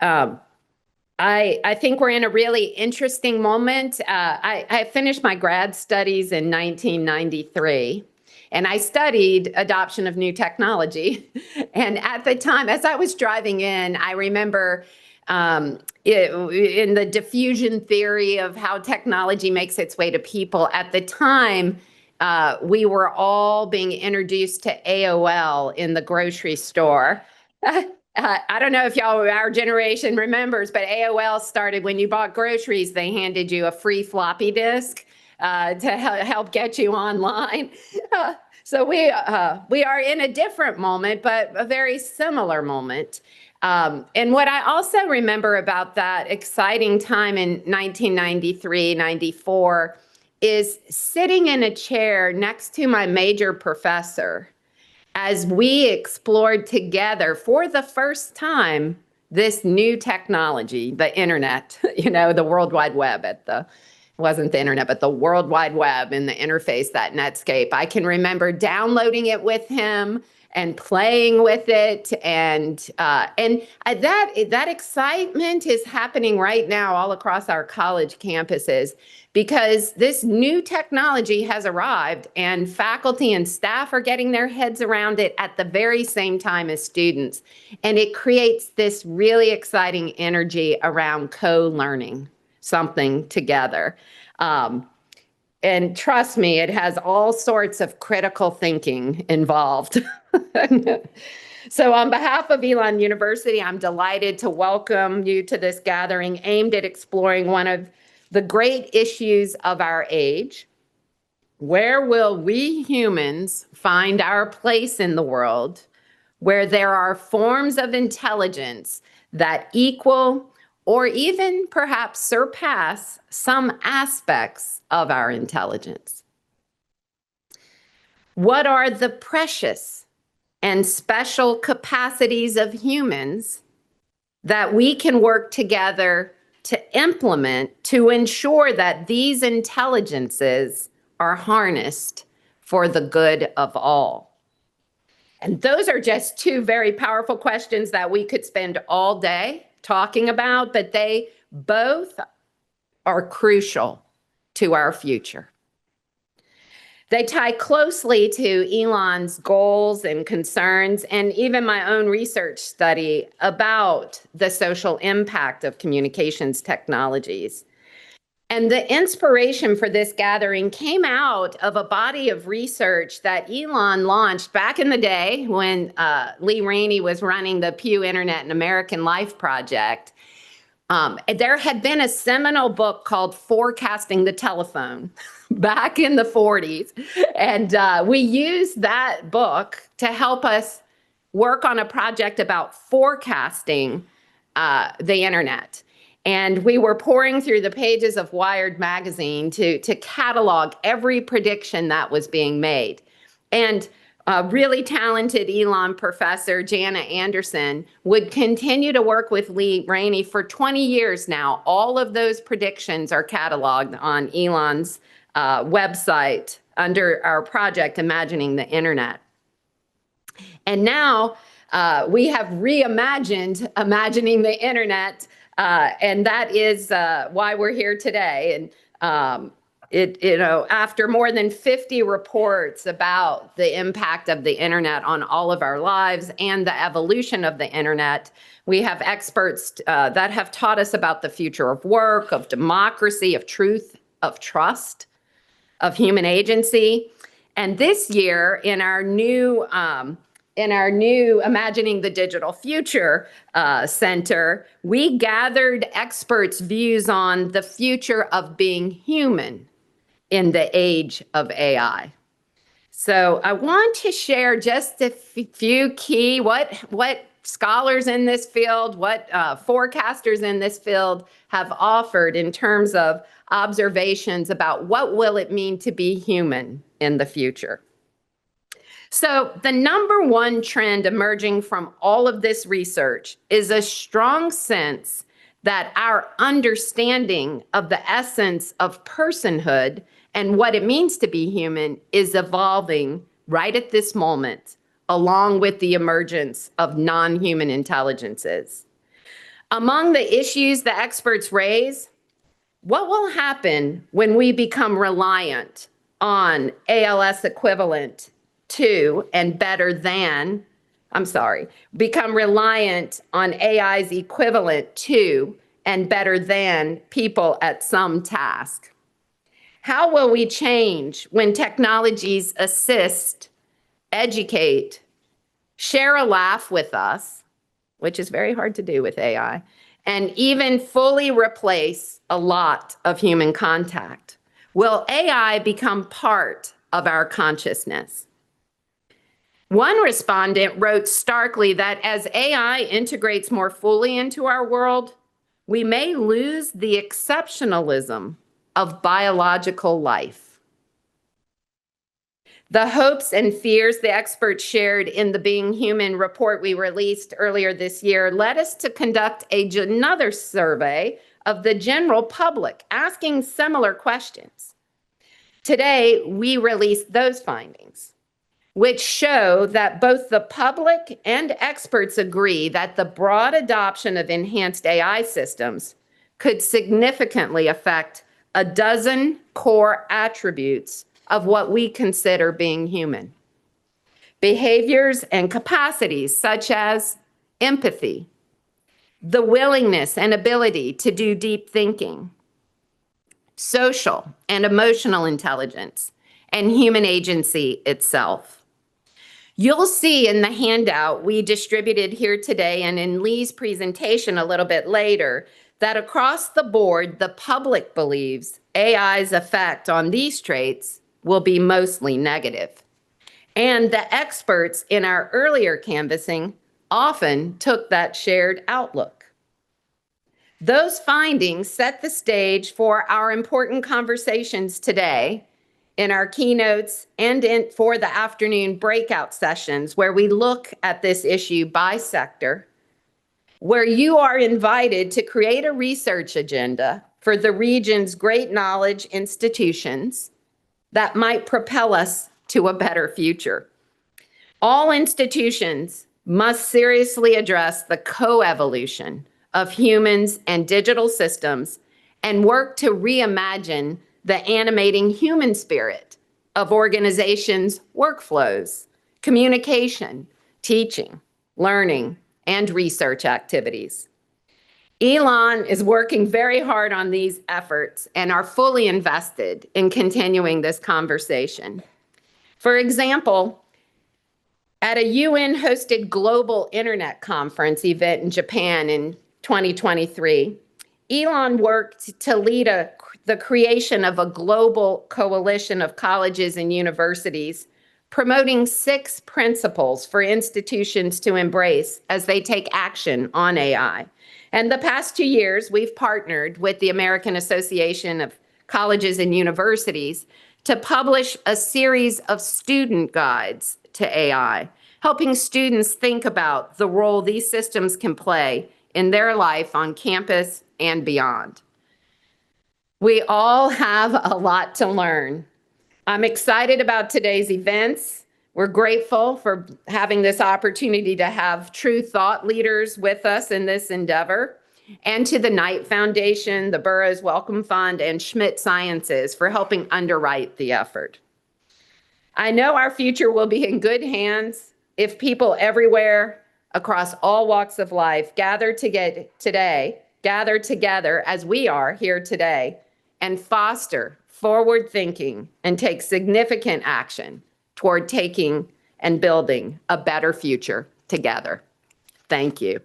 Um, I think we're in a really interesting moment. I finished my grad studies in 1993, and I studied adoption of new technology. And at the time, as I was driving in, I remember in the diffusion theory of how technology makes its way to people, at the time, we were all being introduced to AOL in the grocery store. I don't know if y'all, our generation remembers, but AOL started when you bought groceries, they handed you a free floppy disk to help get you online. So we are in a different moment, but a very similar moment. And what I also remember about that exciting time in 1993, 94 is sitting in a chair next to my major professor as we explored together for the first time this new technology, the internet, the World Wide Web wasn't the internet, but the World Wide Web and the interface, that Netscape. I can remember downloading it with him and playing with it, and that excitement is happening right now all across our college campuses because this new technology has arrived and faculty and staff are getting their heads around it at the very same time as students. And it creates this really exciting energy around co-learning something together. And trust me, it has all sorts of critical thinking involved. So on behalf of Elon University, I'm delighted to welcome you to this gathering aimed at exploring one of the great issues of our age. Where will we humans find our place in the world where there are forms of intelligence that equal or even perhaps surpass some aspects of our intelligence? What are the precious and special capacities of humans that we can work together to implement to ensure that these intelligences are harnessed for the good of all? And those are just two very powerful questions that we could spend all day talking about, but they both are crucial to our future. They tie closely to Elon's goals and concerns, and even my own research study about the social impact of communications technologies. And the inspiration for this gathering came out of a body of research that Elon launched back in the day when Lee Rainey was running the Pew Internet and American Life Project. There had been a seminal book called Forecasting the Telephone back in the 40s. And we used that book to help us work on a project about forecasting the internet. And we were pouring through the pages of Wired magazine to catalog every prediction that was being made. And really talented Elon professor, Jana Anderson, would continue to work with Lee Rainey for 20 years now. All of those predictions are cataloged on Elon's website under our project, Imagining the Internet. And now we have reimagined Imagining the Internet, and that is why we're here today. And after more than 50 reports about the impact of the internet on all of our lives and the evolution of the internet, we have experts that have taught us about the future of work, of democracy, of truth, of trust, of human agency. And this year, in our new Imagining the Digital Future Center, we gathered experts' views on the future of being human in the age of AI. So I want to share just a few key, what scholars in this field, what forecasters in this field have offered in terms of observations about what will it mean to be human in the future. So the number one trend emerging from all of this research is a strong sense that our understanding of the essence of personhood and what it means to be human is evolving right at this moment, along with the emergence of non-human intelligences. Among the issues the experts raise, what will happen when we become reliant on ALS equivalent to and better than, become reliant on AI's equivalent to and better than people at some task? How will we change when technologies assist, educate, share a laugh with us, which is very hard to do with AI, and even fully replace a lot of human contact? Will AI become part of our consciousness? One respondent wrote starkly that as AI integrates more fully into our world, we may lose the exceptionalism of biological life. The hopes and fears the experts shared in the Being Human report we released earlier this year led us to conduct another survey of the general public, asking similar questions. Today, we released those findings, which show that both the public and experts agree that the broad adoption of enhanced AI systems could significantly affect a dozen core attributes of what we consider being human. Behaviors and capacities such as empathy, the willingness and ability to do deep thinking, social and emotional intelligence, and human agency itself. You'll see in the handout we distributed here today and in Lee's presentation a little bit later that across the board, the public believes AI's effect on these traits will be mostly negative. And the experts in our earlier canvassing often took that shared outlook. Those findings set the stage for our important conversations today in our keynotes and for the afternoon breakout sessions where we look at this issue by sector, where you are invited to create a research agenda for the region's great knowledge institutions that might propel us to a better future. All institutions must seriously address the coevolution of humans and digital systems and work to reimagine the animating human spirit of organizations' workflows, communication, teaching, learning, and research activities. Elon is working very hard on these efforts and are fully invested in continuing this conversation. For example, at a UN-hosted global internet conference event in Japan in 2023, Elon worked to lead the creation of a global coalition of colleges and universities promoting 6 principles for institutions to embrace as they take action on AI. And the past 2 years, we've partnered with the American Association of Colleges and Universities to publish a series of student guides to AI, helping students think about the role these systems can play in their life on campus and beyond. We all have a lot to learn. I'm excited about today's events. We're grateful for having this opportunity to have true thought leaders with us in this endeavor, and to the Knight Foundation, the Burroughs Wellcome Fund, and Schmidt Sciences for helping underwrite the effort. I know our future will be in good hands if people everywhere across all walks of life gather together as we are here today and foster forward thinking and take significant action toward taking and building a better future together. Thank you.